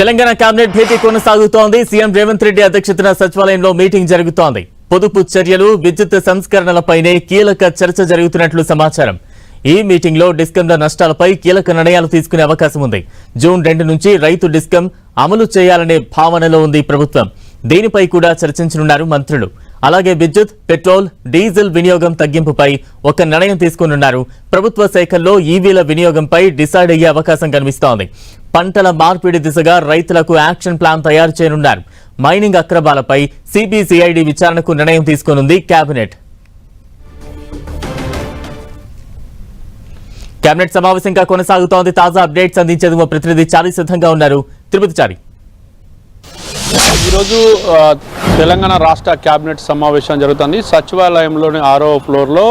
Telangana cabinet భేటీ కొనసాగుతోంది. CM Revanth Reddy అధ్యక్షతన సచివాలయంలో మీటింగ్ జరుగుతోంది. పొదుపు చర్యలు, విద్యుత్ సంస్కరణలపైనే కీలక చర్చ జరుగుతున్నట్లు సమాచారం. ఈ మీటింగ్ లో డిస్కంల నష్టాలపై కీలక నిర్ణయాలు తీసుకునే అవకాశం ఉంది. జూన్ 2 నుంచి రైతు డిస్కం అమలు చేయాలనే భావనలో ఉంది ప్రభుత్వం. దీనిపై కూడా చర్చించనున్నారు మంత్రులు. అలాగే విద్యుత్, పెట్రోల్, డీజిల్ వినియోగం తగ్గింపుపై ఒక నిర్ణయం తీసుకోనున్నారు. ప్రభుత్వ శాఖల్లో ఈవీల వినియోగంపై డిసైడ్ అయ్యే అవకాశం కనిపిస్తోంది. పంటల మార్పిడి దిశగా రైతులకు యాక్షన్ ప్లాన్ తయారు చేయనున్నారు. మైనింగ్ అక్రమాలపై సిబిసిఐడి విచారణకు నిర్ణయం తీసుకోనుంది కేబినెట్. కేబినెట్ సమావేశం ఇంకా కొనసాగుతోంది. తాజా అప్డేట్స్ అందించేందుకు మా ప్రతినిధి చారి సిద్ధంగా ఉన్నారు. తిరుపతి చారి. ఈరోజు తెలంగాణ రాష్ట్ర కేబినెట్ సమావేశం జరుగుతుంది. సచివాలయంలోని 6వ ఫ్లోర్లో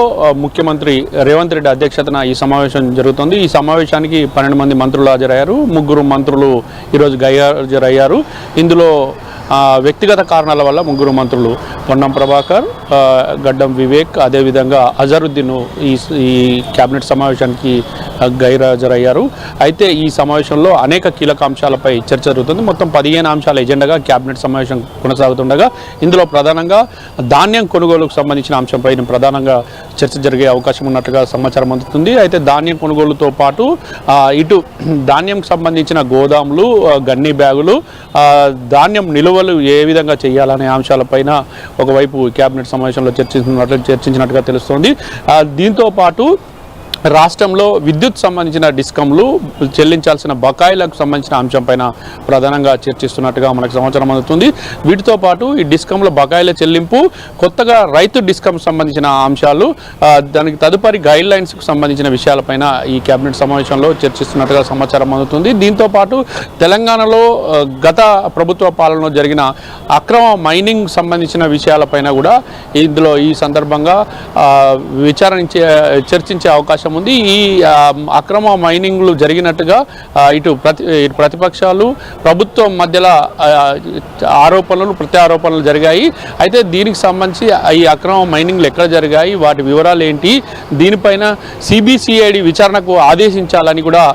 ముఖ్యమంత్రి రేవంత్ రెడ్డి అధ్యక్షతన ఈ సమావేశం జరుగుతుంది. ఈ సమావేశానికి 12 మంది మంత్రులు హాజరయ్యారు. 3 మంత్రులు ఈరోజు హాజరయ్యారు. ఇందులో వ్యక్తిగత కారణాల వల్ల 3 మంత్రులు పొన్నం ప్రభాకర్, గడ్డం వివేక్, అదేవిధంగా అజరుద్దీన్ ఈ కేబినెట్ సమావేశానికి హాజరయ్యారు. అయితే ఈ సమావేశంలో అనేక కీలక అంశాలపై చర్చ జరుగుతుంది. మొత్తం 15 అంశాల ఎజెండాగా కేబినెట్ సమావేశం కొనసాగుతుండగా ఇందులో ప్రధానంగా ధాన్యం కొనుగోలుకు సంబంధించిన అంశంపై ప్రధానంగా చర్చ జరిగే అవకాశం ఉన్నట్లుగా సమాచారం అందుతుంది. అయితే ధాన్యం కొనుగోలుతో పాటు ఇటు ధాన్యంకు సంబంధించిన గోదాములు, గన్ని బ్యాగులు, ధాన్యం నిలువలు ఏ విధంగా చేయాలనే అంశాలపైన ఒకవైపు కేబినెట్ సమావేశంలో చర్చించినట్టుగా తెలుస్తోంది. దీంతో పాటు రాష్ట్రంలో విద్యుత్ సంబంధించిన డిస్కంలు చెల్లించాల్సిన బకాయిలకు సంబంధించిన అంశంపైన ప్రధానంగా చర్చిస్తున్నట్టుగా మనకు సమాచారం అందుతుంది. వీటితో పాటు ఈ డిస్కంల బకాయిల చెల్లింపు, కొత్తగా రైతు డిస్కం సంబంధించిన అంశాలు, దానికి తదుపరి గైడ్ లైన్స్కు సంబంధించిన విషయాలపైన ఈ కేబినెట్ సమావేశంలో చర్చిస్తున్నట్టుగా సమాచారం అందుతుంది. దీంతో పాటు తెలంగాణలో గత ప్రభుత్వ పాలనలో జరిగిన అక్రమ మైనింగ్ సంబంధించిన విషయాలపైన కూడా ఇందులో ఈ సందర్భంగా చర్చించే అవకాశం ఉంది. ఈ అక్రమ మైనింగ్లు జరిగినట్టుగా ఇటు ప్రతిపక్షాలు, ప్రభుత్వం మధ్యలో ఆరోపణలు, ప్రత్యారోపణలు జరిగాయి. అయితే దీనికి సంబంధించి ఈ అక్రమ మైనింగ్లు ఎక్కడ జరిగాయి, వాటి వివరాలు ఏంటి, దీనిపైన సిబిసిఐడి విచారణకు ఆదేశించాలని కూడా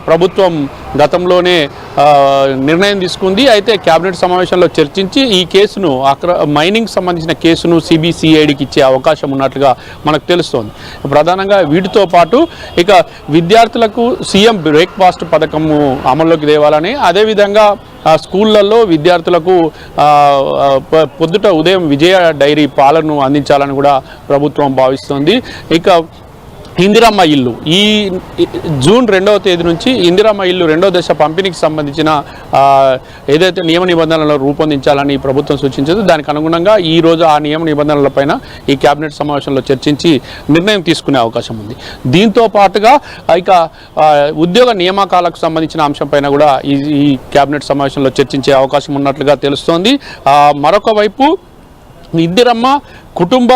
ప్రభుత్వం గతంలోనే నిర్ణయం తీసుకుంది. అయితే కేబినెట్ సమావేశంలో చర్చించి ఈ కేసును మైనింగ్ సంబంధించిన కేసును సిబిసిఐడికి ఇచ్చే అవకాశం ఉన్నట్లుగా మనకు తెలుస్తోంది. ప్రధానంగా వీటితో పాటు ఇక విద్యార్థులకు సీఎం బ్రేక్ఫాస్ట్ పథకము అమల్లోకి తేవాలని, అదేవిధంగా స్కూళ్లలో విద్యార్థులకు పొద్దుట ఉదయం విజయ డైరీ పాలను అందించాలని కూడా ప్రభుత్వం భావిస్తోంది. ఇక ఇందిరమ్మ ఇల్లు ఈ జూన్ 2వ తేదీ నుంచి ఇందిరమ్మ ఇల్లు 2వ దశ పంపిణీకి సంబంధించిన ఏదైతే నియమ నిబంధనలను రూపొందించాలని ప్రభుత్వం సూచించిందో దానికి అనుగుణంగా ఈ రోజు ఆ నియమ నిబంధనలపైన ఈ కేబినెట్ సమావేశంలో చర్చించి నిర్ణయం తీసుకునే అవకాశం ఉంది. దీంతో పాటుగా ఇక ఉద్యోగ నియామకాలకు సంబంధించిన అంశంపైన కూడా ఈ కేబినెట్ సమావేశంలో చర్చించే అవకాశం ఉన్నట్లుగా తెలుస్తోంది. మరొక వైపు ఇందిరమ్మ కుటుంబ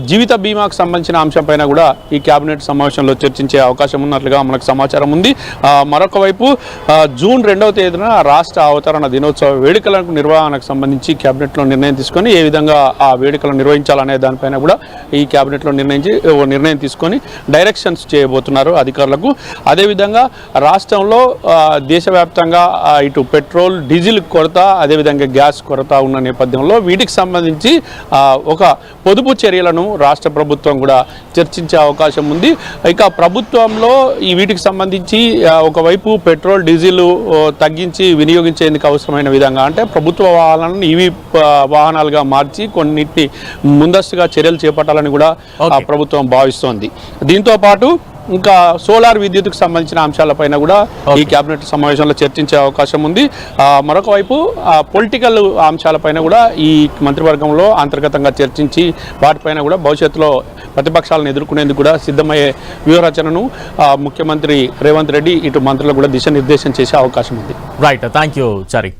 జీవిత బీమాకు సంబంధించిన అంశంపైన కూడా ఈ కేబినెట్ సమావేశంలో చర్చించే అవకాశం ఉన్నట్లుగా మనకు సమాచారం ఉంది. మరొక వైపు జూన్ 2వ తేదీన రాష్ట్ర అవతరణ దినోత్సవ వేడుకలకు నిర్వహణకు సంబంధించి కేబినెట్లో నిర్ణయం తీసుకొని ఏ విధంగా ఆ వేడుకలు నిర్వహించాలనే దానిపైన కూడా ఈ కేబినెట్లో నిర్ణయం తీసుకొని డైరెక్షన్స్ చేయబోతున్నారు అధికారులకు. అదేవిధంగా రాష్ట్రంలో దేశవ్యాప్తంగా ఇటు పెట్రోల్, డీజిల్ కొరత, అదేవిధంగా గ్యాస్ కొరత ఉన్న నేపథ్యంలో వీటికి సంబంధించి ఒక పొదుపు చర్యలను రాష్ట్ర ప్రభుత్వం కూడా చర్చించే అవకాశం ఉంది. ఇక ప్రభుత్వంలో ఈ వీటికి సంబంధించి ఒకవైపు పెట్రోల్, డీజిల్ తగ్గించి వినియోగించేందుకు అవసరమైన విధంగా అంటే ప్రభుత్వ వాహనాలను ఈవీ వాహనాలుగా మార్చి కొన్నిటిని ముందస్తుగా చర్యలు చేపట్టాలని కూడా ప్రభుత్వం భావిస్తోంది. దీంతో పాటు ఇంకా సోలార్ విద్యుత్కు సంబంధించిన అంశాలపైన కూడా ఈ కేబినెట్ సమావేశంలో చర్చించే అవకాశం ఉంది. మరొక వైపు పొలిటికల్ అంశాలపైన కూడా ఈ మంత్రివర్గంలో అంతర్గతంగా చర్చించి వాటిపైన కూడా భవిష్యత్తులో ప్రతిపక్షాలను ఎదుర్కొనేందుకు కూడా సిద్ధమయ్యే వ్యూహరచనను ముఖ్యమంత్రి రేవంత్ రెడ్డి ఇటు మంత్రులకు కూడా దిశానిర్దేశం చేసే అవకాశం ఉంది. Right, thank you Chari.